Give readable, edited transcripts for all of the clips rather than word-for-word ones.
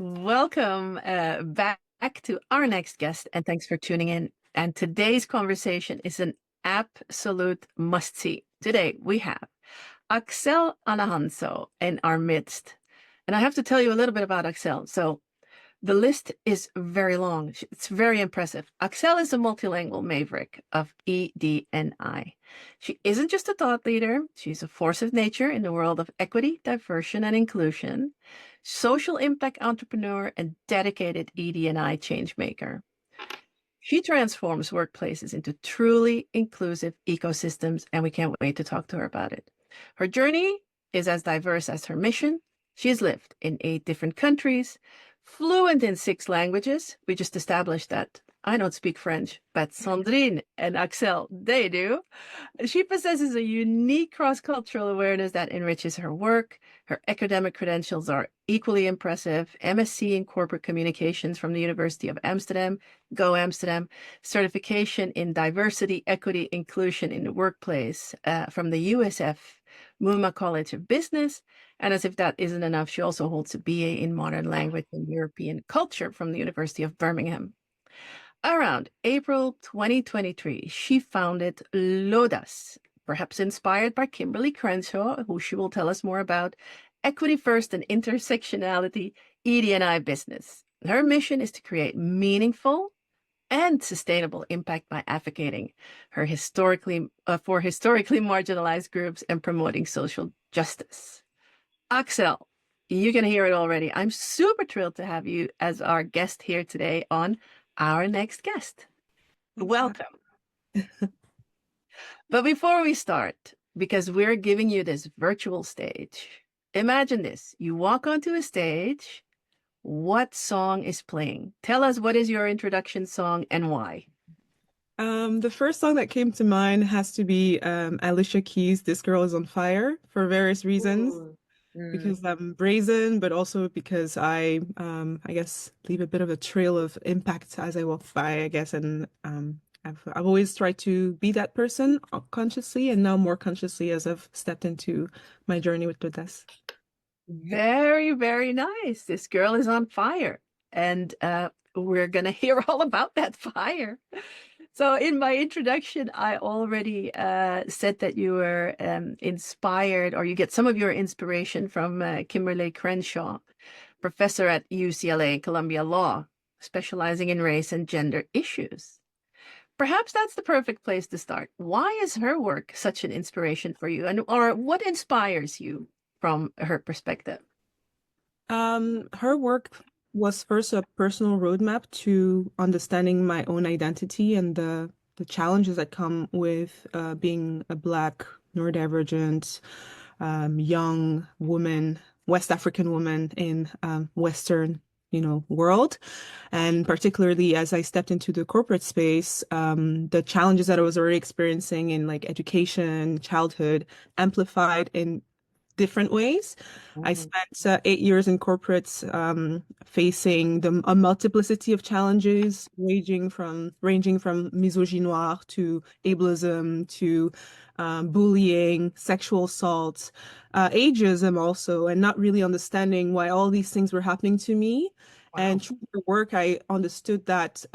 Welcome back to our next guest, and thanks for tuning in. And today's conversation is an absolute must-see. Today we have Axelle Ahanhanzo in our midst. And I have to tell you a little bit about Axelle. So the list is very long. It's very impressive. Axelle is a multilingual maverick of ED&I. She isn't just a thought leader. She's a force of nature in the world of equity, diversity, and inclusion, social impact entrepreneur, and dedicated ED&I change maker. She transforms workplaces into truly inclusive ecosystems, and we can't wait to talk to her about it. Her journey is as diverse as her mission. She has lived in 8 different countries, fluent in 6 languages. We just established that. I don't speak French, but Sandrine and Axelle, they do. She possesses a unique cross-cultural awareness that enriches her work. Her academic credentials are equally impressive. MSc in Corporate Communications from the University of Amsterdam, Go Amsterdam. Certification in Diversity, Equity, Inclusion in the Workplace from the USF Muma College of Business. And as if that isn't enough, she also holds a BA in Modern Language and European Culture from the University of Birmingham. Around April 2023, she founded LAUDACE, perhaps inspired by Kimberlé Crenshaw, who she will tell us more about, Equity First and Intersectionality ED&I business. Her mission is to create meaningful and sustainable impact by advocating for historically marginalized groups and promoting social justice. Axelle, you can hear it already. I'm super thrilled to have you as our guest here today on our next guest. Welcome. But before we start, because we're giving you this virtual stage, imagine this. You walk onto a stage. What song is playing? Tell us, what is your introduction song and why? The first song that came to mind has to be Alicia Keys' This Girl Is on Fire for various reasons. Because I'm brazen, but also because I guess leave a bit of a trail of impact as I walk by, I guess. And I've always tried to be that person consciously, and now more consciously as I've stepped into my journey with LAUDACE. Very, very nice. This girl is on fire. And we're going to hear all about that fire. So in my introduction, I already said that you were inspired, or you get some of your inspiration from Kimberlé Crenshaw, professor at UCLA Columbia Law, specializing in race and gender issues. Perhaps that's the perfect place to start. Why is her work such an inspiration for you? Or what inspires you from her perspective? Her work was first a personal roadmap to understanding my own identity and the challenges that come with being a Black, neurodivergent, young woman, West African woman in Western, world. And particularly as I stepped into the corporate space, the challenges that I was already experiencing in like education, childhood, amplified in different ways. I spent 8 years in corporates, facing a multiplicity of challenges, ranging from misogynoir to ableism to bullying, sexual assault, ageism also, and not really understanding why all these things were happening to me. Wow. And through the work, I understood that,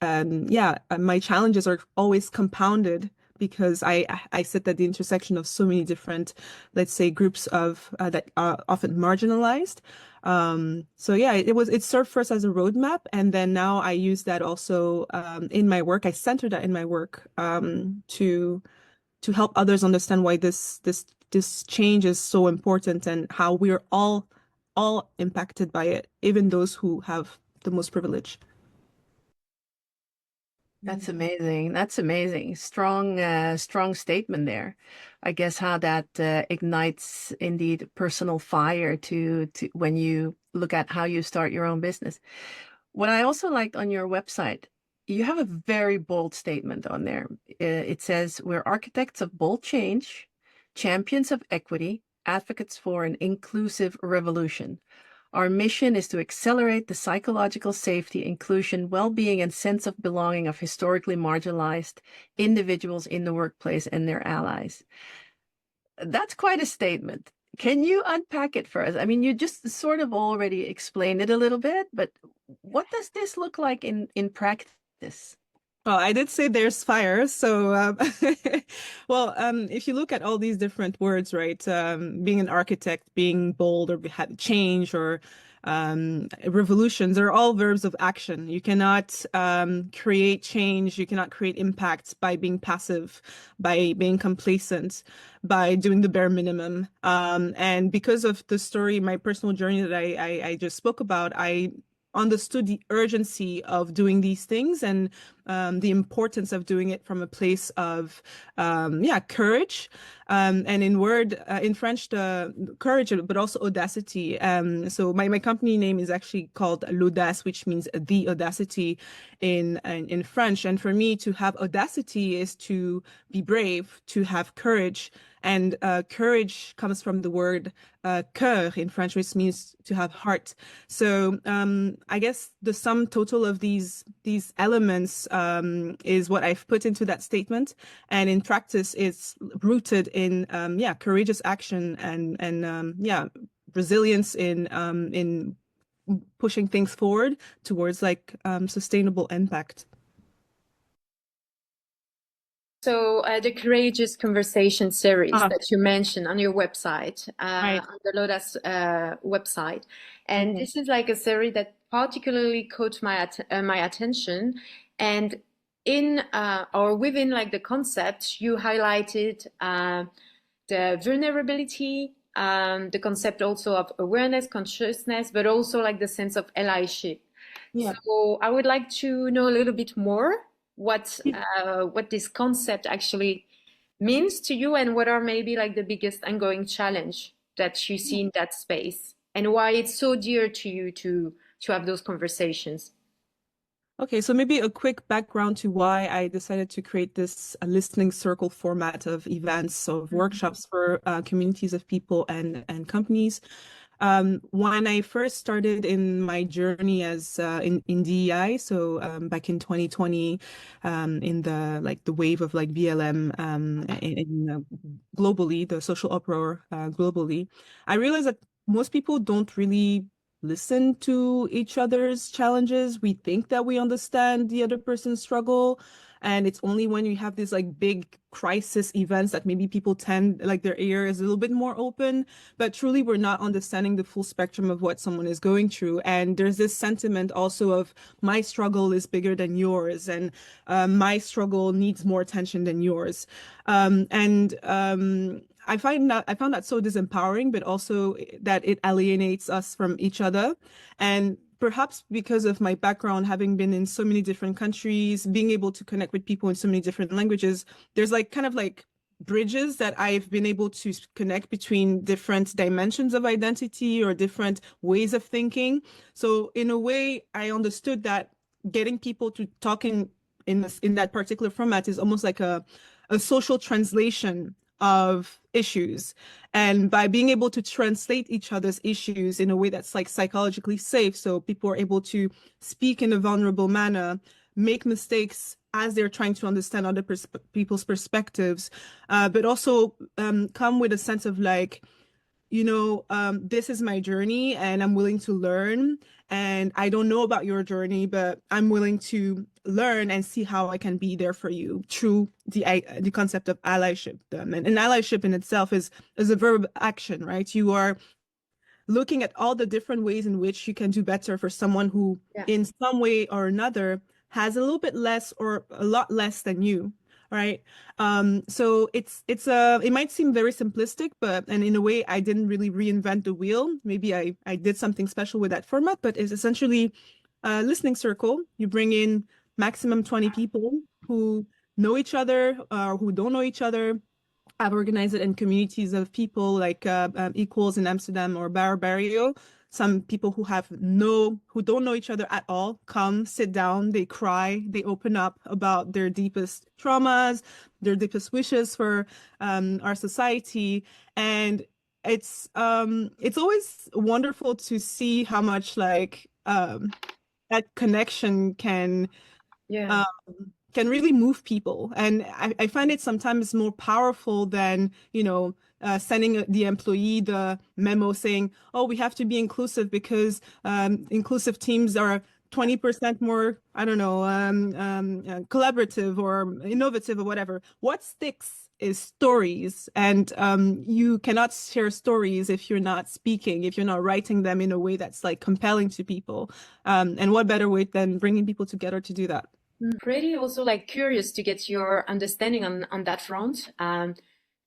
my challenges are always compounded because I sit at the intersection of so many different, let's say, groups of that are often marginalized. It served first as a roadmap, and then now I use that also in my work. I center that in my work to help others understand why this change is so important and how we're all impacted by it, even those who have the most privilege. That's amazing. That's amazing. Strong statement there. I guess how that ignites indeed personal fire to when you look at how you start your own business. What I also liked on your website, you have a very bold statement on there. It says, "We're architects of bold change, champions of equity, advocates for an inclusive revolution. Our mission is to accelerate the psychological safety, inclusion, well-being, and sense of belonging of historically marginalized individuals in the workplace and their allies." That's quite a statement. Can you unpack it for us? I mean, you just sort of already explained it a little bit, but what does this look like in practice? Well, I did say there's fire. So, well, if you look at all these different words, right, being an architect, being bold, or had change, or revolutions are all verbs of action. You cannot create change. You cannot create impact by being passive, by being complacent, by doing the bare minimum. And because of the story, my personal journey that I just spoke about, I understood the urgency of doing these things and the importance of doing it from a place of courage, and in French, the courage, but also audacity. So my company name is actually called LAUDACE, which means the audacity in French. And for me, to have audacity is to be brave, to have courage. And courage comes from the word cœur in French, which means to have heart. So I guess the sum total of these elements is what I've put into that statement. And in practice, it's rooted in courageous action and resilience in pushing things forward towards like sustainable impact. So the Courageous Conversation series Ah, that you mentioned on your website, right. on the LAUDACE website, and Mhm. this is like a series that particularly caught my attention, and in or within like the concept, you highlighted the vulnerability, the concept also of awareness, consciousness, but also like the sense of allyship. Yeah. So I would like to know a little bit more what this concept actually means to you, and what are maybe like the biggest ongoing challenge that you see in that space, and why it's so dear to you to have those conversations. Okay, so maybe a quick background to why I decided to create this listening circle format of events, of workshops for communities of people and companies. When I first started in my journey as in DEI, so back in 2020, in the wave of like BLM globally, the social uproar globally, I realized that most people don't really listen to each other's challenges. We think that we understand the other person's struggle. And it's only when you have these like big crisis events that maybe people tend like their ear is a little bit more open. But truly, we're not understanding the full spectrum of what someone is going through. And there's this sentiment also of my struggle is bigger than yours, and my struggle needs more attention than yours. I found that so disempowering, but also that it alienates us from each other. And perhaps because of my background, having been in so many different countries, being able to connect with people in so many different languages, there's like kind of like bridges that I've been able to connect between different dimensions of identity or different ways of thinking. So in a way, I understood that getting people to talk in that particular format is almost like a social translation of issues. And by being able to translate each other's issues in a way that's like psychologically safe, so people are able to speak in a vulnerable manner, make mistakes as they're trying to understand other people's perspectives, but also come with a sense of like, this is my journey and I'm willing to learn. And I don't know about your journey, but I'm willing to learn and see how I can be there for you through the concept of allyship. And allyship in itself is a verb action, right? You are looking at all the different ways in which you can do better for someone who, Yeah. in some way or another, has a little bit less or a lot less than you, right? So it might seem very simplistic, and in a way, I didn't really reinvent the wheel. Maybe I did something special with that format, but it's essentially a listening circle. You bring in maximum 20 people who know each other or who don't know each other. I've organized it in communities of people like Equals in Amsterdam or Barrio. Some people who don't know each other at all come, sit down, they cry, they open up about their deepest traumas, their deepest wishes for our society. And it's always wonderful to see how much like that connection can Yeah. um, can really move people. And I find it sometimes more powerful than, sending the employee the memo saying, oh, we have to be inclusive because inclusive teams are 20% more, I don't know, collaborative or innovative or whatever. What sticks is stories. And you cannot share stories if you're not speaking, if you're not writing them in a way that's like compelling to people. And what better way than bringing people together to do that? Pretty also like curious to get your understanding on that front.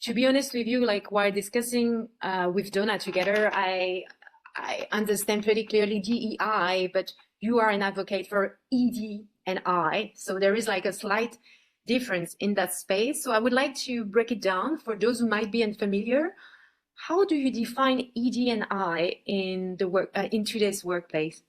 To be honest with you, like while discussing with Donna together, I understand pretty clearly DEI, but you are an advocate for ED&I. So there is like a slight difference in that space. So I would like to break it down for those who might be unfamiliar. How do you define ED&I in the work in today's workplace?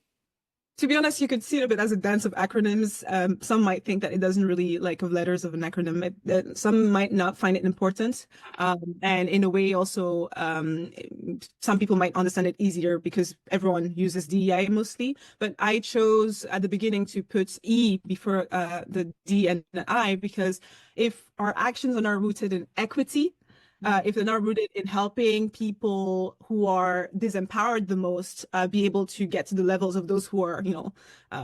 To be honest, you could see it a bit as a dance of acronyms. Some might think that it doesn't really like of letters of an acronym. Some might not find it important. And in a way also, some people might understand it easier because everyone uses DEI mostly. But I chose at the beginning to put E before the D and the I, because if our actions are not rooted in equity, if they're not rooted in helping people who are disempowered the most be able to get to the levels of those who are,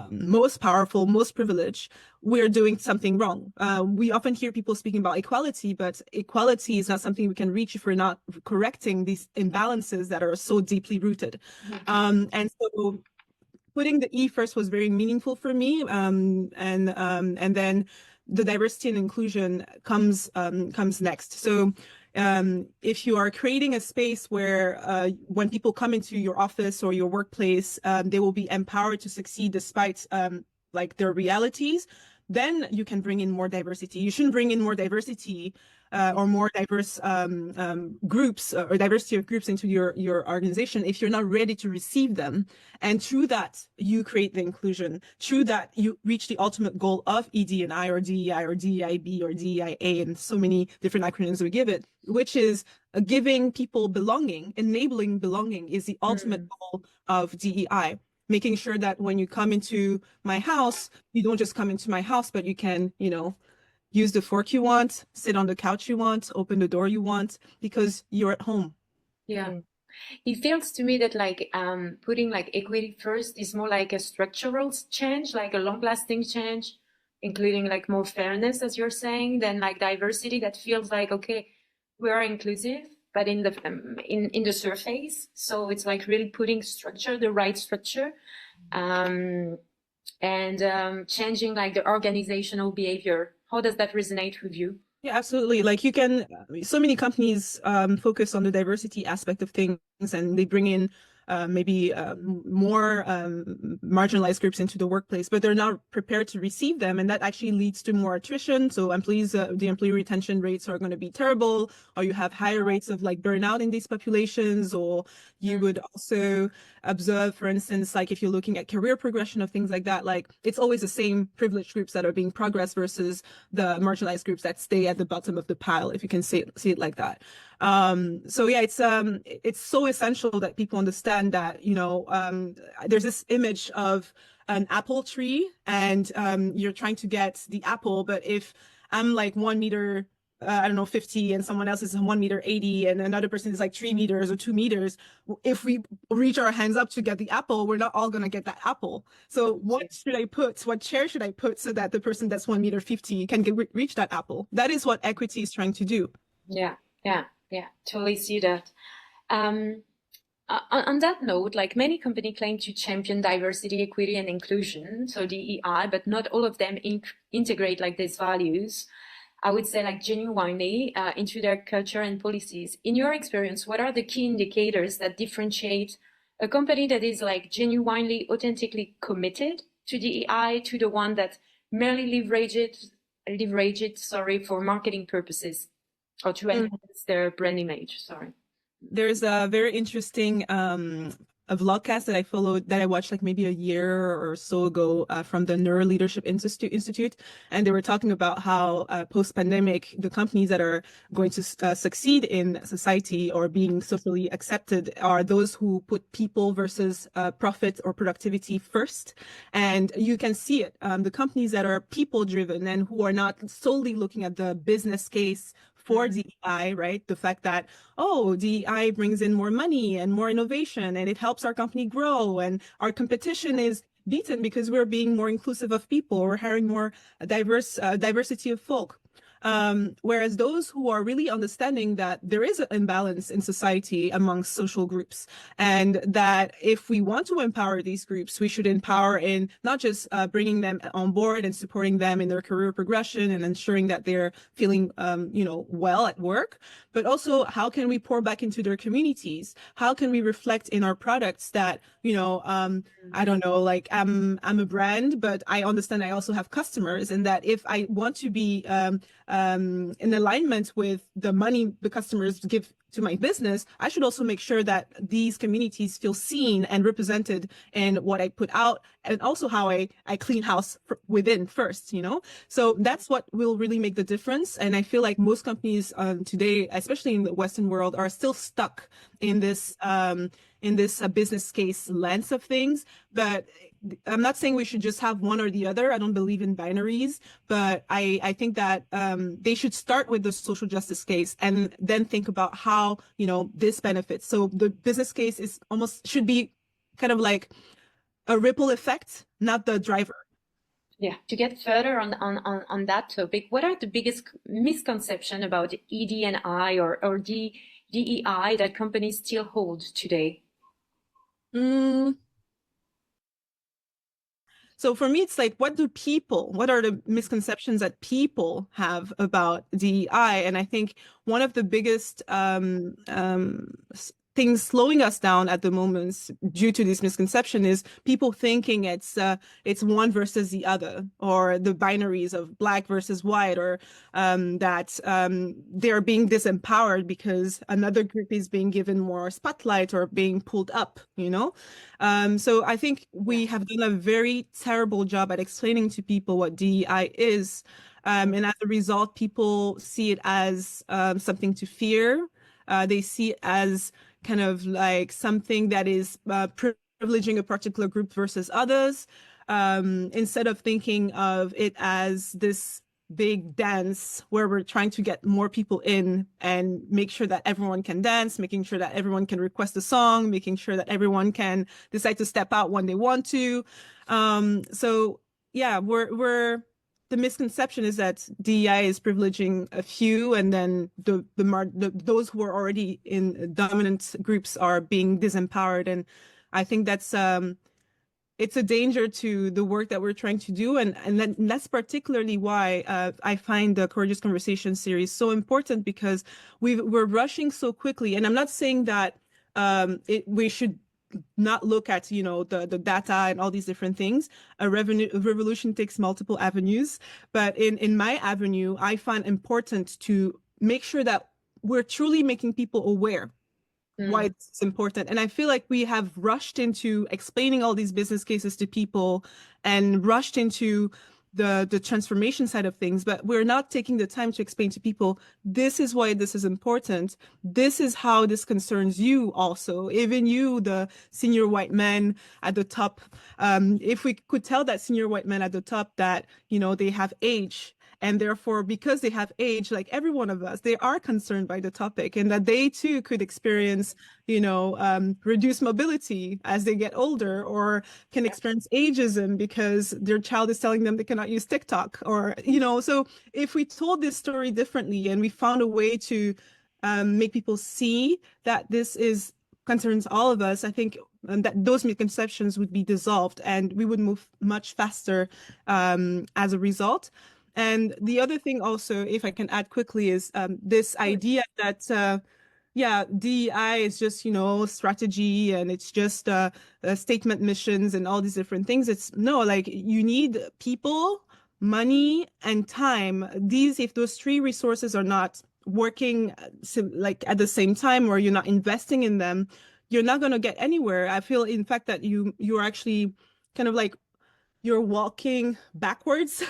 most powerful, most privileged, we're doing something wrong. We often hear people speaking about equality, but equality is not something we can reach if we're not correcting these imbalances that are so deeply rooted. And so putting the E first was very meaningful for me. And then the diversity and inclusion comes next. So if you are creating a space where when people come into your office or your workplace, they will be empowered to succeed despite like their realities, then you can bring in more diversity. You shouldn't bring in more diversity or more diverse groups or diversity of groups into your organization if you're not ready to receive them. And through that, you create the inclusion. Through that, you reach the ultimate goal of ED&I or DEI or DEIB or DEIA and so many different acronyms we give it, which is giving people belonging. Enabling belonging is the ultimate goal of DEI. Making sure that when you come into my house, you don't just come into my house, but you can, use the fork you want, sit on the couch you want, open the door you want, because you're at home. Yeah. It feels to me that like putting like equity first is more like a structural change, like a long-lasting change, including like more fairness, as you're saying, than like diversity that feels like, okay, we are inclusive, but in the in the surface. So it's like really putting structure, the right structure, and changing like the organizational behavior. How does that resonate with you? Yeah, absolutely. Like you can, so many companies focus on the diversity aspect of things, and they bring in maybe more marginalized groups into the workplace, but they're not prepared to receive them. And that actually leads to more attrition. So employees, the employee retention rates are going to be terrible, or you have higher rates of like burnout in these populations, or you would also observe, for instance, like if you're looking at career progression of things like that, like it's always the same privileged groups that are being progressed versus the marginalized groups that stay at the bottom of the pile, if you can see it like that. So yeah, it's so essential that people understand that, there's this image of an apple tree and you're trying to get the apple, but if I'm like 1 meter, I don't know, 50 and someone else is 1 meter 80 and another person is like 3 meters or 2 meters, if we reach our hands up to get the apple, we're not all going to get that apple. So what chair should I put so that the person that's 1 meter 50 can reach that apple? That is what equity is trying to do. Yeah, totally see that. On that note, like many companies claim to champion diversity, equity, and inclusion, so DEI, but not all of them integrate like these values, I would say like genuinely into their culture and policies. In your experience, what are the key indicators that differentiate a company that is like genuinely, authentically committed to DEI to the one that merely leverage it, for marketing purposes or to enhance their brand image? Sorry. There's a very interesting vlogcast that I followed, that I watched like maybe a year or so ago, from the Neuro Leadership Institute, and they were talking about how post-pandemic, the companies that are going to succeed in society or being socially accepted are those who put people versus profit or productivity first. And you can see it. The companies that are people-driven and who are not solely looking at the business case for DEI, right? The fact that, oh, DEI brings in more money and more innovation, and it helps our company grow, and our competition is beaten because we're being more inclusive of people, we're hiring more diversity of folk. Whereas those who are really understanding that there is an imbalance in society amongst social groups, and that if we want to empower these groups, we should empower in not just bringing them on board and supporting them in their career progression and ensuring that they're feeling, well at work, but also how can we pour back into their communities? How can we reflect in our products that, I don't know, like I'm a brand, but I understand I also have customers, and that if I want to be in alignment with the money the customers give to my business, I should also make sure that these communities feel seen and represented in what I put out, and also how I clean house within first, So that's what will really make the difference. And I feel like most companies today, especially in the Western world, are still stuck in this business case lens of things. But I'm not saying we should just have one or the other. I don't believe in binaries, but I think that they should start with the social justice case and then think about how, this benefits. So the business case should be kind of like a ripple effect, not the driver. Yeah, to get further on that topic, what are the biggest misconceptions about ED&I or DEI that companies still hold today? So for me, it's like, what are the misconceptions that people have about DEI? And I think one of the biggest things slowing us down at the moment due to this misconception is people thinking it's one versus the other, or the binaries of black versus white, or that they're being disempowered because another group is being given more spotlight or being pulled up, So I think we have done a very terrible job at explaining to people what DEI is. And as a result, people see it as something to fear. They see it as kind of like something that is privileging a particular group versus others, instead of thinking of it as this big dance where we're trying to get more people in and make sure that everyone can dance, making sure that everyone can request a song, making sure that everyone can decide to step out when they want to. So yeah, the misconception is that DEI is privileging a few, and then those who are already in dominant groups are being disempowered. And I think that's it's a danger to the work that we're trying to do, and that's particularly why I find the Courageous Conversation series so important, because we're rushing so quickly. And I'm not saying that we should not look at the data and all these different things. A revolution takes multiple avenues, but in my avenue, I find important to make sure that we're truly making people aware why it's important. And I feel like we have rushed into explaining all these business cases to people and rushed into the transformation side of things, but we're not taking the time to explain to people, this is why this is important. This is how this concerns you also, even you, the senior white men at the top. If we could tell that senior white men at the top that, they have age, and therefore, because they have age, like every one of us, they are concerned by the topic, and that they too could experience, reduced mobility as they get older, or can experience ageism because their child is telling them they cannot use TikTok, or, so if we told this story differently and we found a way to make people see that this concerns all of us, I think that those misconceptions would be dissolved and we would move much faster as a result. And the other thing also, if I can add quickly, is this idea that, DEI is just, strategy, and it's just statement missions and all these different things. You need people, money, and time. If those three resources are not working like at the same time, or you're not investing in them, you're not going to get anywhere. I feel, in fact, that you're actually kind of like you're walking backwards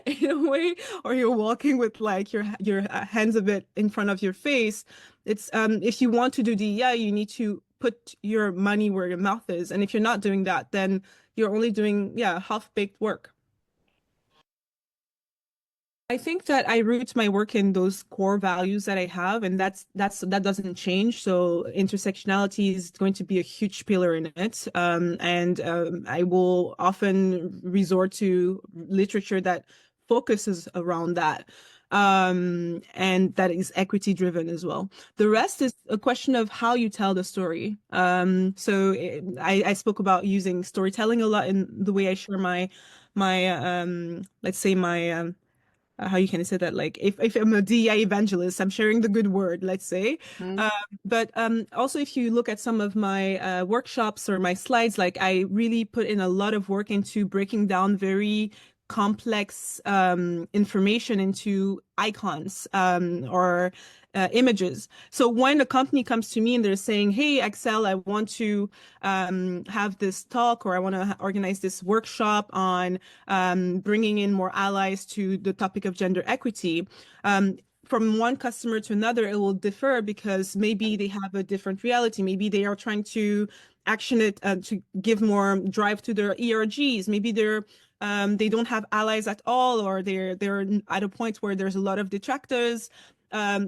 in a way, or you're walking with like your hands a bit in front of your face. It's if you want to do DEI, you need to put your money where your mouth is. And if you're not doing that, then you're only doing, half-baked work. I think that I root my work in those core values that I have, and that doesn't change. So intersectionality is going to be a huge pillar in it, and I will often resort to literature that focuses around that, and that is equity driven as well. The rest is a question of how you tell the story. So I spoke about using storytelling a lot in the way I share my let's say my how you can say that, like if I'm a DEI evangelist, I'm sharing the good word, let's say. But also if you look at some of my workshops or my slides, like I really put in a lot of work into breaking down very complex information into icons or images. So when a company comes to me and they're saying, hey, Axelle, I want to have this talk, or I want to organize this workshop on bringing in more allies to the topic of gender equity, from one customer to another, it will differ because maybe they have a different reality. Maybe they are trying to action it to give more drive to their ERGs. Maybe they don't have allies at all, or they're at a point where there's a lot of detractors.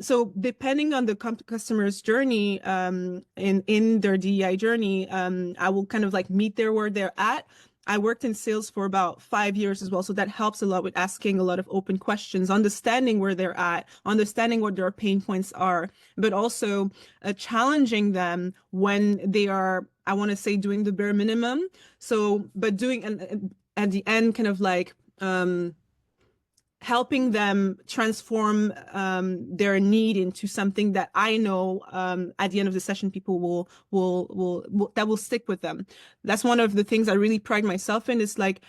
So depending on the customer's journey, in their DEI journey, I will kind of like meet there where they're at. I worked in sales for about 5 years as well, so that helps a lot with asking a lot of open questions, understanding where they're at, understanding what their pain points are, but also challenging them when they are, I want to say, doing the bare minimum. So, but doing at the end, kind of like helping them transform their need into something that I know at the end of the session people will that will stick with them. That's one of the things I really pride myself in, is like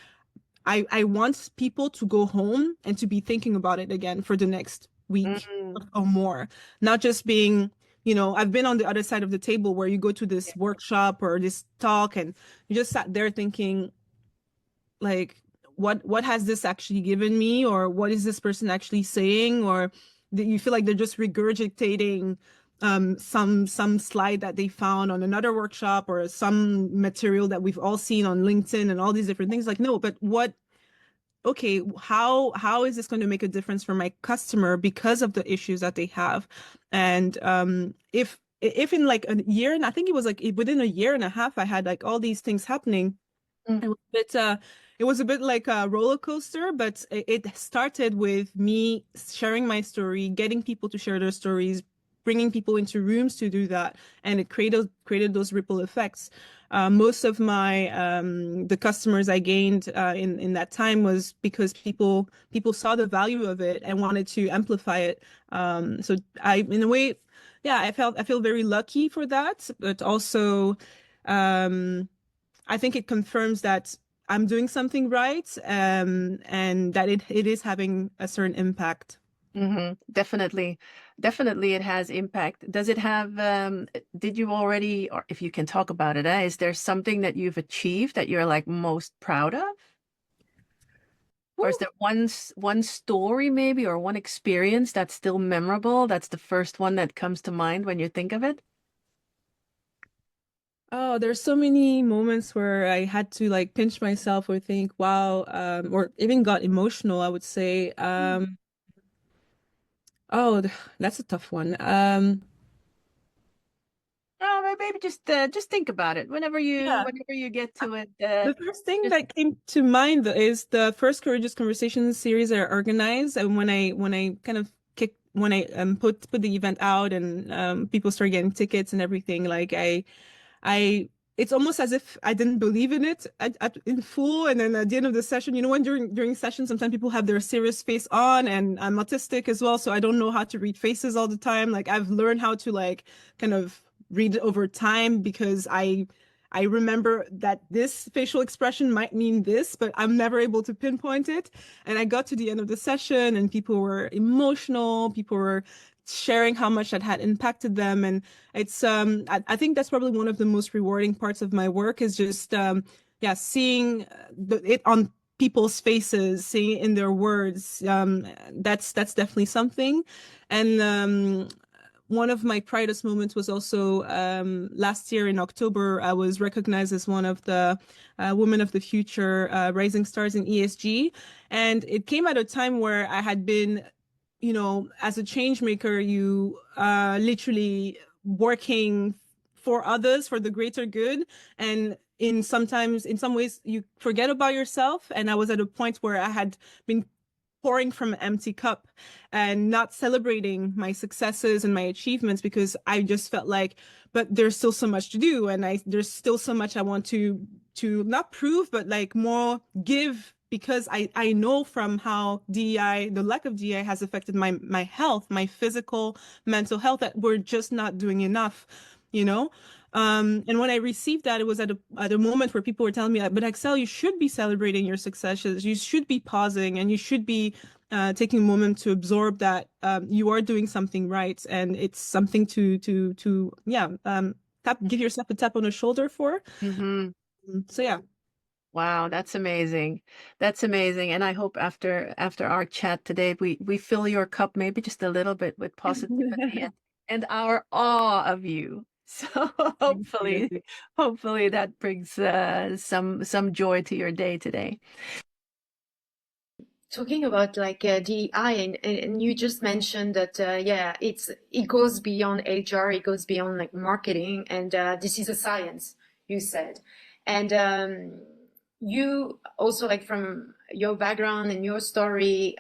I want people to go home and to be thinking about it again for the next week or more, not just being, I've been on the other side of the table where you go to this workshop or this talk and you just sat there thinking, like, what has this actually given me, or what is this person actually saying, or you feel like they're just regurgitating some slide that they found on another workshop, or some material that we've all seen on LinkedIn and all these different things. Like, no, but okay, how is this going to make a difference for my customer because of the issues that they have? And if in like a year, and I think it was like within a year and a half, I had like all these things happening. It was a bit like a roller coaster, but it started with me sharing my story, getting people to share their stories, bringing people into rooms to do that, and it created those ripple effects. Most of the customers I gained in that time was because people saw the value of it and wanted to amplify it. So in a way, I feel very lucky for that, but also I think it confirms that I'm doing something right, and that it is having a certain impact. Definitely it has impact. Does it have, did you already, or if you can talk about it, is there something that you've achieved that you're like most proud of? Or is there one story maybe, or one experience that's still memorable? That's the first one that comes to mind when you think of it? Oh, there's so many moments where I had to like pinch myself or think, wow, or even got emotional, I would say. Oh, that's a tough one. Oh, maybe just think about it whenever you get to it. The first thing that came to mind is the first Courageous Conversations series I organized, and when I kind of put the event out and people started getting tickets and everything, like it's almost as if I didn't believe in it in full. And then at the end of the session, when during sessions, sometimes people have their serious face on, and I'm autistic as well, so I don't know how to read faces all the time. Like I've learned how to like kind of read it over time, because I remember that this facial expression might mean this, but I'm never able to pinpoint it. And I got to the end of the session and people were emotional, people were sharing how much that had impacted them. And it's I think that's probably one of the most rewarding parts of my work, is just seeing it on people's faces, seeing it in their words. That's definitely something. And one of my proudest moments was also last year in October. I was recognized as one of the Women of the Future Rising Stars in ESG. And it came at a time where I had been, as a change maker, you literally working for others, for the greater good. And in some ways, you forget about yourself. And I was at a point where I had been pouring from an empty cup and not celebrating my successes and my achievements, because I just felt like, but there's still so much to do, and there's still so much I want to not prove, but like more give, because I know from how DEI, the lack of DEI, has affected my health, my physical, mental health, that we're just not doing enough, And when I received that, it was at a moment where people were telling me, but Axelle, you should be celebrating your successes. You should be pausing, and you should be taking a moment to absorb that you are doing something right, and it's something to give yourself a tap on the shoulder for. So yeah. Wow, that's amazing. That's amazing. And I hope after our chat today, we fill your cup maybe just a little bit with positivity and our awe of you. So hopefully that brings some joy to your day today. Talking about like DEI, and you just mentioned that it goes beyond HR, it goes beyond like marketing, and this is a science, you said. And you also, like, from your background and your story,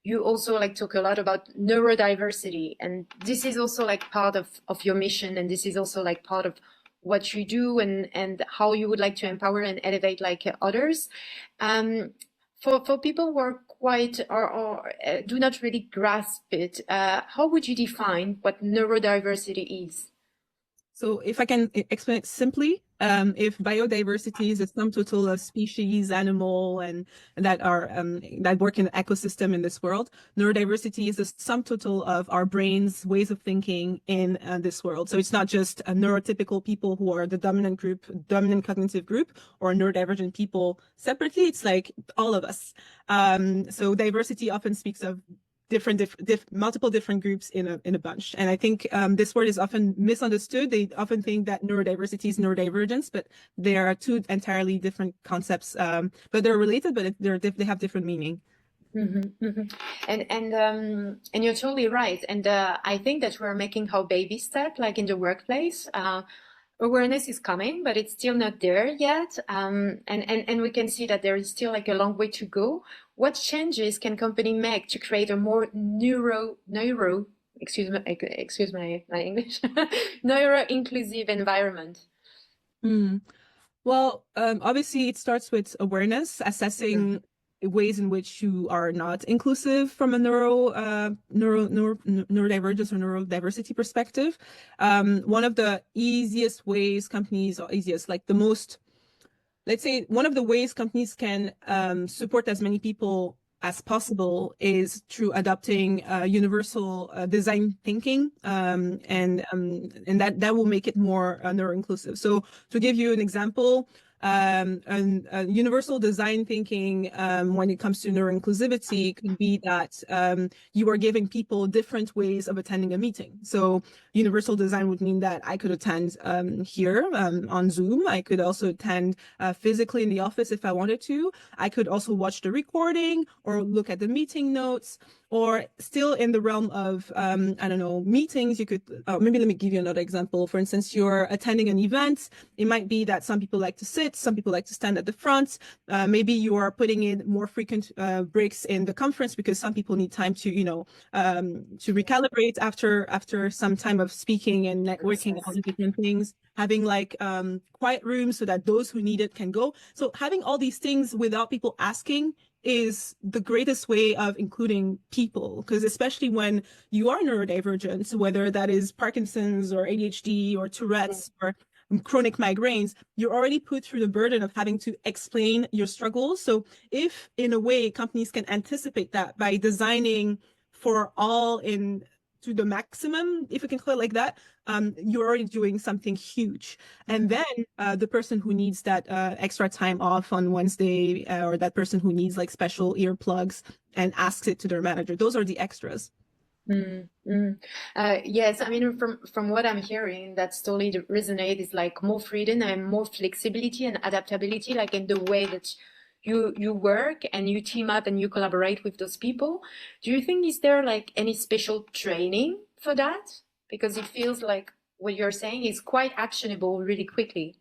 you also like talk a lot about neurodiversity, and this is also like part of your mission, and this is also like part of what you do, and how you would like to empower and elevate like others. For people who are quite or do not really grasp it, how would you define what neurodiversity is? So if I can explain it simply, if biodiversity is the sum total of species, animal, and that are that work in the ecosystem in this world, neurodiversity is the sum total of our brains' ways of thinking in this world. So it's not just neurotypical people who are the dominant cognitive group, or neurodivergent people separately. It's like all of us. So diversity often speaks of multiple different groups in a bunch. And I think this word is often misunderstood. They often think that neurodiversity is neurodivergence, but they are two entirely different concepts. But they're related, but they have different meaning. And you're totally right. And I think that we're making our baby step, like in the workplace. Awareness is coming, but it's still not there yet. And we can see that there is still like a long way to go. What changes can company make to create a more excuse my English, neuro-inclusive environment? Well, obviously it starts with awareness, assessing ways in which you are not inclusive from a neurodivergence or neurodiversity perspective. One of the easiest ways companies, or easiest, like the most, let's say, one of the ways companies can support as many people as possible is through adopting universal design thinking, and that will make it more neuro-inclusive. So to give you an example, universal design thinking when it comes to neuro-inclusivity could be that you are giving people different ways of attending a meeting. So universal design would mean that I could attend here on Zoom. I could also attend physically in the office if I wanted to. I could also watch the recording or look at the meeting notes. Or still in the realm of, I don't know, meetings, you could, maybe let me give you another example. For instance, you're attending an event. It might be that some people like to sit, some people like to stand at the front. Maybe you are putting in more frequent breaks in the conference because some people need time to, to recalibrate after some time of speaking and networking, all the different things. Having like quiet rooms so that those who need it can go. So having all these things without people asking is the greatest way of including people, because especially when you are neurodivergent, whether that is Parkinson's or ADHD or Tourette's or chronic migraines, you're already put through the burden of having to explain your struggles. So if in a way companies can anticipate that by designing for all in to the maximum, if we can call it like that, you're already doing something huge. And then the person who needs that extra time off on Wednesday, or that person who needs like special earplugs and asks it to their manager, those are the extras. Yes, I mean, from what I'm hearing, that's totally resonate is like more freedom and more flexibility and adaptability, like in the way that you work and you team up and you collaborate with those people. Do you think is there like any special training for that? Because it feels like what you're saying is quite actionable really quickly.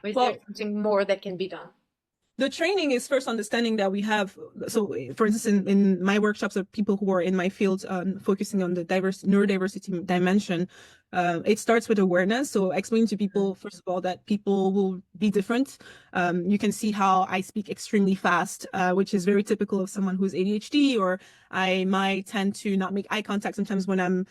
Or is there something more that can be done? The training is first understanding that we have, so for instance, in my workshops of people who are in my field, focusing on the neurodiversity dimension, it starts with awareness. So explain to people, first of all, that people will be different. You can see how I speak extremely fast, which is very typical of someone who's ADHD, or I might tend to not make eye contact sometimes when I'm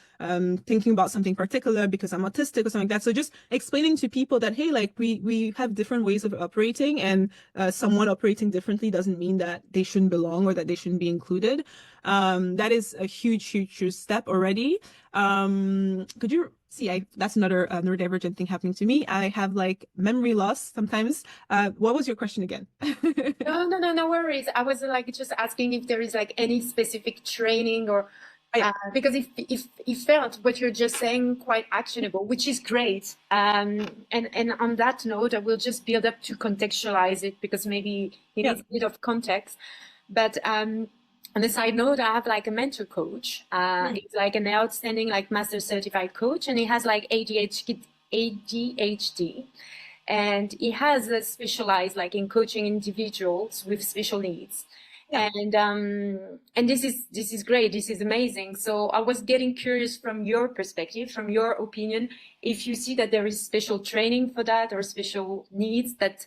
thinking about something particular because I'm autistic or something like that. So just explaining to people that, hey, like we have different ways of operating, and someone operating differently doesn't mean that they shouldn't belong or that they shouldn't be included. That is a huge step already. Could you see, that's another neurodivergent thing happening to me. I have like memory loss sometimes. What was your question again? No worries. I was like just asking if there is like any specific training or because if felt what you're just saying quite actionable, which is great. And on that note, I will just build up to contextualize it because maybe it needs a bit of context. But on the side note, I have like a mentor coach. He's like an outstanding like master certified coach, and he has like ADHD, and he has specialized like in coaching individuals with special needs. And this is great. This is amazing. So I was getting curious from your perspective, from your opinion, if you see that there is special training for that or special needs that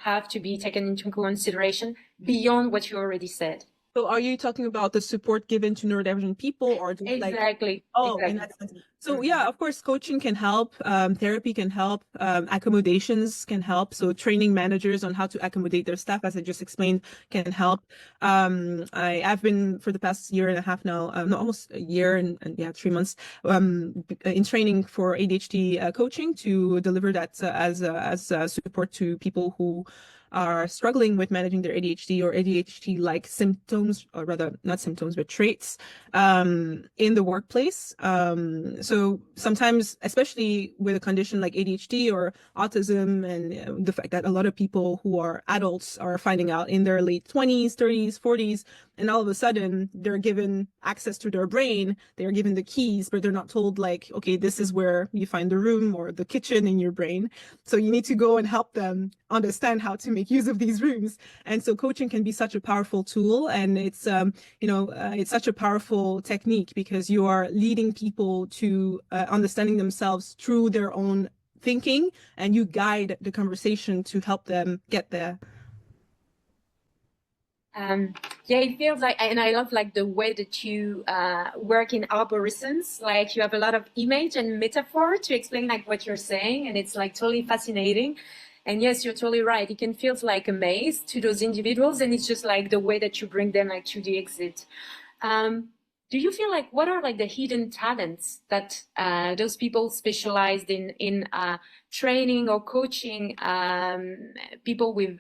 have to be taken into consideration beyond what you already said. So are you talking about the support given to neurodivergent people, or just exactly? In that sense. So yeah, of course, coaching can help, therapy can help, accommodations can help. So training managers on how to accommodate their staff, as I just explained, can help. I've been for the past year and a half now, almost a year and 3 months, in training for ADHD coaching to deliver that as support to people who are struggling with managing their ADHD or ADHD-like symptoms, or rather not symptoms, but traits in the workplace. So sometimes, especially with a condition like ADHD or autism, and the fact that a lot of people who are adults are finding out in their late 20s, 30s, 40s, and all of a sudden they're given access to their brain, they're given the keys, but they're not told like, okay, this is where you find the room or the kitchen in your brain. So you need to go and help them understand how to make use of these rooms. And so coaching can be such a powerful tool, and it's it's such a powerful technique because you are leading people to understanding themselves through their own thinking, and you guide the conversation to help them get there. Yeah, it feels like, and I love like the way that you work in arborescence. Like you have a lot of image and metaphor to explain like what you're saying, and it's like totally fascinating. And yes, you're totally right. It can feel like a maze to those individuals, and it's just like the way that you bring them like to the exit. Do you feel like what are like the hidden talents that those people specialized in training or coaching people with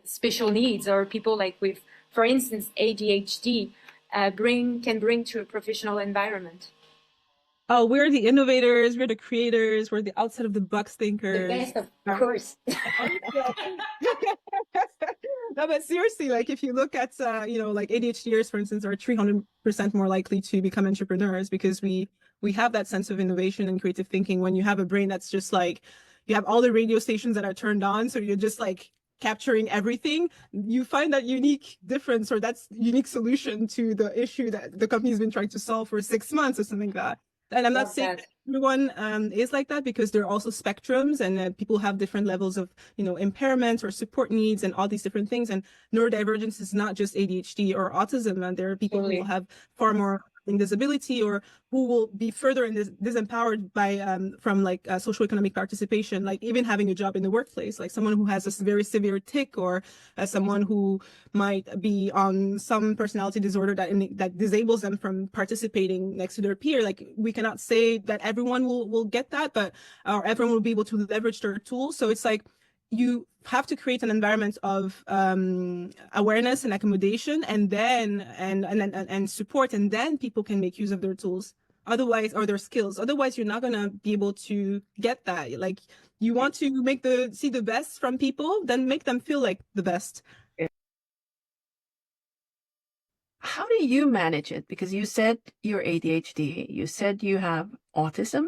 special needs, or people like with, for instance, ADHD, can bring to a professional environment? Oh, we're the innovators, we're the creators, we're the outside of the box thinkers. The best, of course. No, but seriously, like if you look at, like ADHDers, for instance, are 300% more likely to become entrepreneurs because we have that sense of innovation and creative thinking. When you have a brain that's just like, you have all the radio stations that are turned on, so you're just like capturing everything, you find that unique difference, or that's unique solution to the issue that the company's been trying to solve for 6 months or something like that. And I'm not saying that everyone is like that, because there are also spectrums, and people have different levels of, impairments or support needs and all these different things. And neurodivergence is not just ADHD or autism, and there are people who have far more disability, or who will be further disempowered by from like social economic participation, like even having a job in the workplace, like someone who has a very severe tic, or someone who might be on some personality disorder that disables them from participating next to their peer. Like, we cannot say that everyone will get that, but or everyone will be able to leverage their tools. So it's like, you have to create an environment of awareness and accommodation, and then and support, and then people can make use of their tools. Otherwise, or their skills. Otherwise, you're not gonna be able to get that. Like, you want to see the best from people, then make them feel like the best. How do you manage it? Because you said you're ADHD, you said you have autism,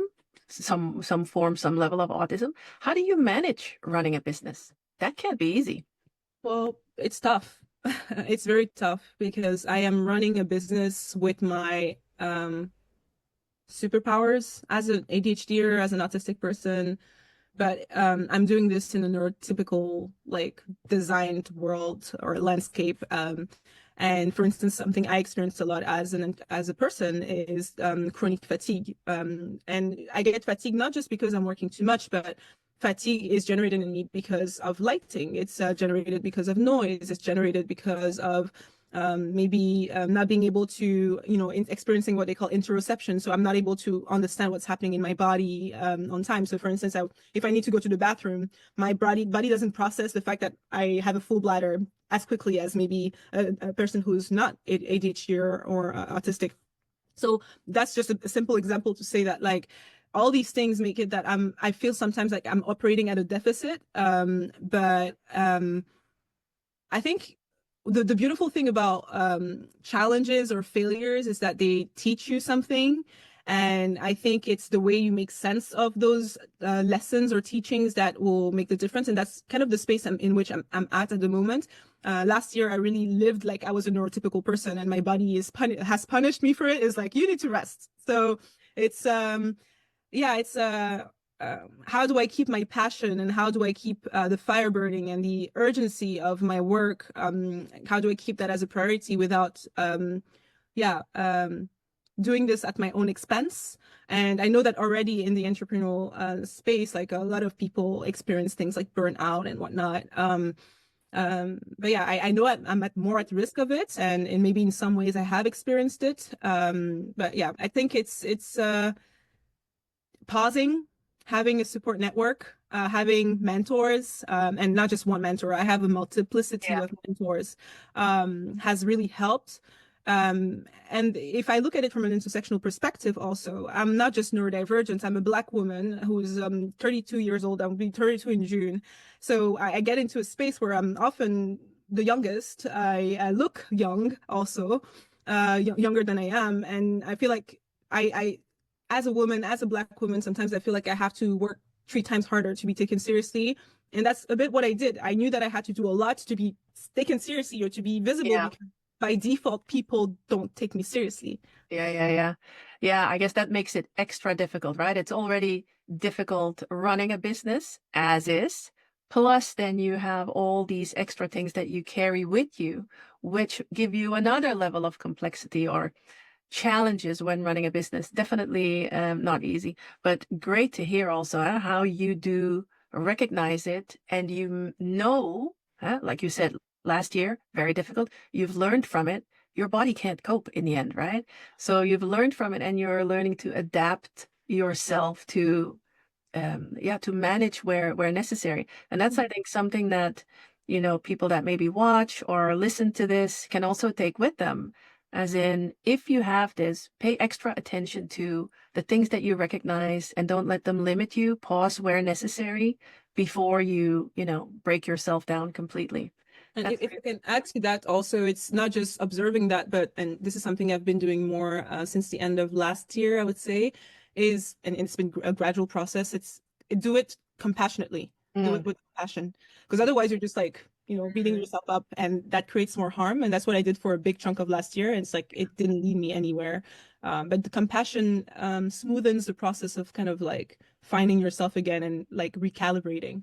some form, some level of autism. How do you manage running a business? That can't be easy. Well, it's tough. It's very tough because I am running a business with my superpowers as an ADHDer, as an autistic person, but I'm doing this in a neurotypical, like, designed world or landscape. And for instance, something I experienced a lot as a person is chronic fatigue. And I get fatigue not just because I'm working too much, but fatigue is generated in me because of lighting. It's generated because of noise. It's generated because of maybe not being able to, experiencing what they call interoception. So I'm not able to understand what's happening in my body on time. So for instance, if I need to go to the bathroom, my body doesn't process the fact that I have a full bladder as quickly as maybe a person who's not ADHD or autistic. So that's just a simple example to say that, like, all these things make it that I feel sometimes like I'm operating at a deficit. But I think the beautiful thing about challenges or failures is that they teach you something. And I think it's the way you make sense of those lessons or teachings that will make the difference. And that's kind of the space in which I'm at the moment. Last year, I really lived like I was a neurotypical person, and my body has punished me for it. It's like, you need to rest. So it's how do I keep my passion, and how do I keep the fire burning and the urgency of my work? How do I keep that as a priority without doing this at my own expense? And I know that already in the entrepreneurial space, like, a lot of people experience things like burnout and whatnot. But yeah, I know I'm more at risk of it, and maybe in some ways I have experienced it. But yeah, I think it's pausing, having a support network, having mentors, and not just one mentor. I have a multiplicity of mentors, has really helped. And if I look at it from an intersectional perspective also, I'm not just neurodivergent. I'm a Black woman who's 32 years old. I'll be 32 in June. So I get into a space where I'm often the youngest. I look young also, younger than I am. And I feel like I as a woman, as a Black woman, sometimes I feel like I have to work 3 times harder to be taken seriously. And that's a bit what I did. I knew that I had to do a lot to be taken seriously or to be visible, because by default, people don't take me seriously. Yeah, I guess that makes it extra difficult, right? It's already difficult running a business as is. Plus, then you have all these extra things that you carry with you, which give you another level of complexity or challenges when running a business. Definitely not easy, but great to hear also how you do recognize it, and like you said, last year, very difficult. You've learned from it. Your body can't cope in the end, right? So you've learned from it, and you're learning to adapt yourself to manage where necessary. And that's, I think, something that, people that maybe watch or listen to this can also take with them. As in, if you have this, pay extra attention to the things that you recognize and don't let them limit you. Pause where necessary before you, break yourself down completely. And if I can add to that also, it's not just observing that, and this is something I've been doing more since the end of last year, I would say, and it's been a gradual process. Do it compassionately, do it with passion, because otherwise you're just like, beating yourself up, and that creates more harm. And that's what I did for a big chunk of last year. And it's like, it didn't lead me anywhere. But the compassion smoothens the process of kind of like finding yourself again and like recalibrating.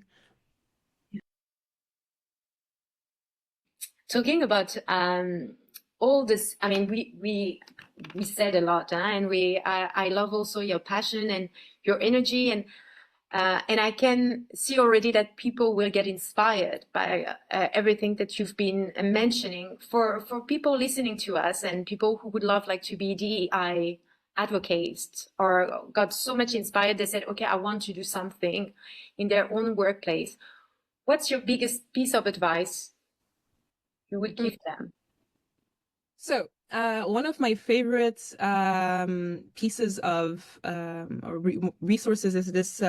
Talking about all this, I mean, we said a lot, and I love also your passion and your energy, and I can see already that people will get inspired by everything that you've been mentioning. For people listening to us and people who would love like to be DEI advocates or got so much inspired, they said, okay, I want to do something in their own workplace. What's your biggest piece of advice you would give them? So, one of my favorite pieces of resources is this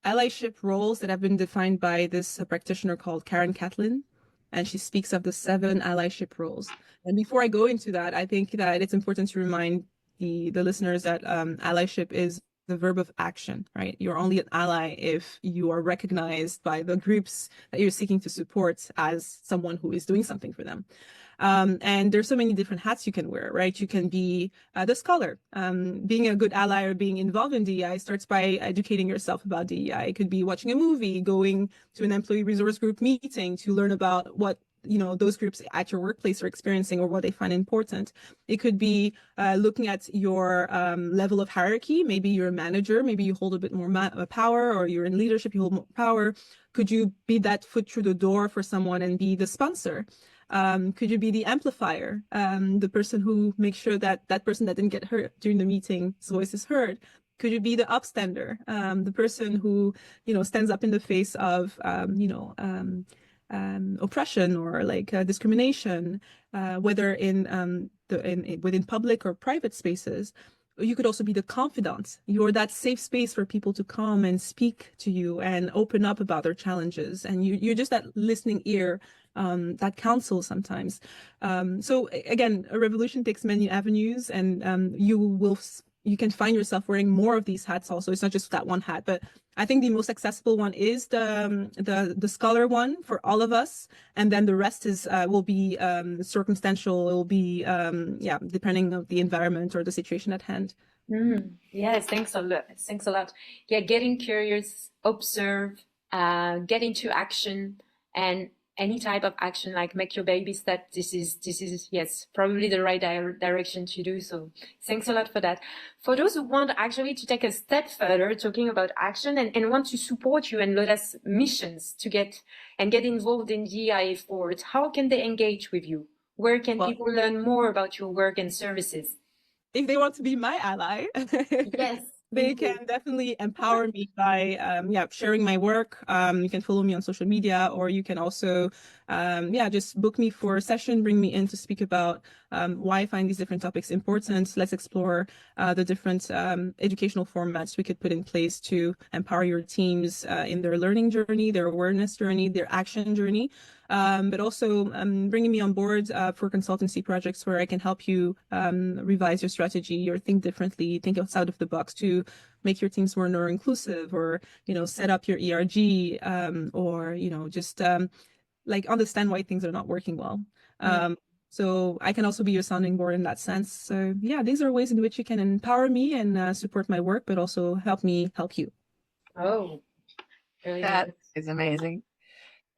allyship roles that have been defined by this practitioner called Karen Catlin, and she speaks of the 7 allyship roles. And before I go into that, I think that it's important to remind the listeners that allyship is the verb of action, right? You're only an ally if you are recognized by the groups that you're seeking to support as someone who is doing something for them. And there's so many different hats you can wear, right? You can be the scholar. Being a good ally or being involved in DEI starts by educating yourself about DEI. It could be watching a movie, going to an employee resource group meeting to learn about what those groups at your workplace are experiencing or what they find important. It could be looking at your level of hierarchy. Maybe you're a manager, maybe you hold a bit more power, or you're in leadership, you hold more power. Could you be that foot through the door for someone and be the sponsor? Could you be the amplifier, the person who makes sure that that person that didn't get heard during the meeting's voice is heard? Could you be the upstander, the person who, stands up in the face of, oppression or like discrimination, whether within public or private spaces? You could also be the confidant. You're that safe space for people to come and speak to you and open up about their challenges. And you're just that listening ear, that counsel sometimes. So again, a revolution takes many avenues, and you can find yourself wearing more of these hats also. It's not just that one hat, but I think the most accessible one is the scholar one for all of us, and then the rest will be circumstantial. It will be depending on the environment or the situation at hand. Yes, thanks a lot. Thanks a lot. Yeah, getting curious, observe, get into action, and any type of action, like make your baby step. This is yes, probably the right direction to do so. Thanks a lot for that. For those who want actually to take a step further, talking about action and want to support you and LAUDACE missions to get involved in DEI efforts, how can they engage with you? Where can people learn more about your work and services? If they want to be my ally, yes, they can definitely empower me by sharing my work. You can follow me on social media, or you can also just book me for a session, bring me in to speak about why I find these different topics important. Let's explore the different educational formats we could put in place to empower your teams in their learning journey, their awareness journey, their action journey. But also bringing me on board for consultancy projects where I can help you revise your strategy or think differently, think outside of the box to make your teams more neuro-inclusive, or, set up your ERG, or, just like understand why things are not working well. So I can also be your sounding board in that sense. So yeah, these are ways in which you can empower me and support my work, but also help me help you. Oh, really that nice. is amazing.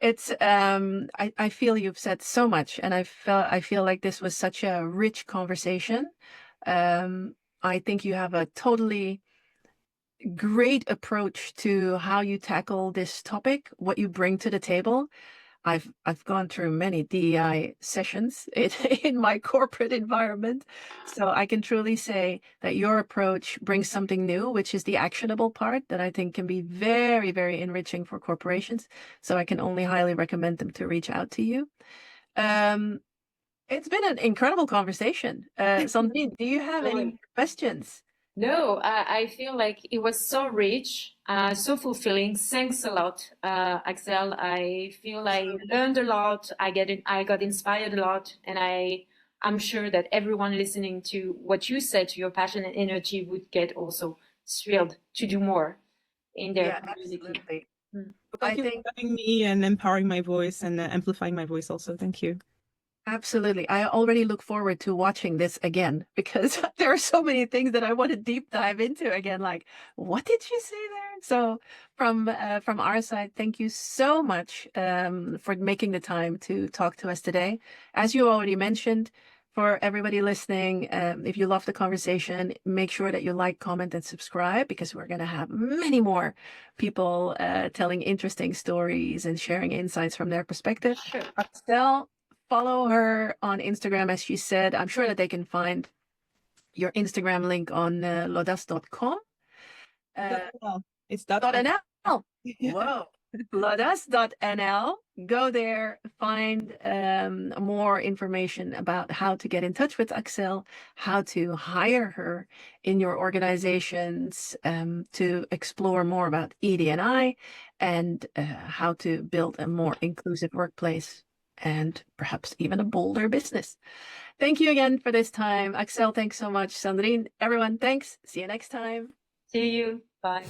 It's I feel you've said so much, and I feel like this was such a rich conversation. I think you have a totally great approach to how you tackle this topic, what you bring to the table. I've gone through many DEI sessions in my corporate environment, so I can truly say that your approach brings something new, which is the actionable part that I think can be very, very enriching for corporations. So I can only highly recommend them to reach out to you. It's been an incredible conversation. Sandrine, do you have any questions? No, I feel like it was so rich, so fulfilling. Thanks a lot, Axelle. I feel I learned a lot. I got inspired a lot, and I'm sure that everyone listening to what you said, to your passion and energy, would get also thrilled to do more in their community. Absolutely. Thank you for having me and empowering my voice and amplifying my voice also. Thank you. Absolutely. I already look forward to watching this again, because there are so many things that I want to deep dive into again. Like, what did you say there? So from our side, thank you so much for making the time to talk to us today. As you already mentioned, for everybody listening. If you love the conversation, make sure that you like, comment, and subscribe, because we're going to have many more people telling interesting stories and sharing insights from their perspective. Sure. Axelle, follow her on Instagram, as she said. I'm sure that they can find your Instagram link on laudace.com. It's .nl. Yeah. Whoa. Laudace.nl. Go there, find more information about how to get in touch with Axelle, how to hire her in your organizations, to explore more about ED&I, and how to build a more inclusive workplace and perhaps even a bolder business. Thank you again for this time. Axelle, thanks so much. Sandrine, everyone, thanks. See you next time. See you. Bye.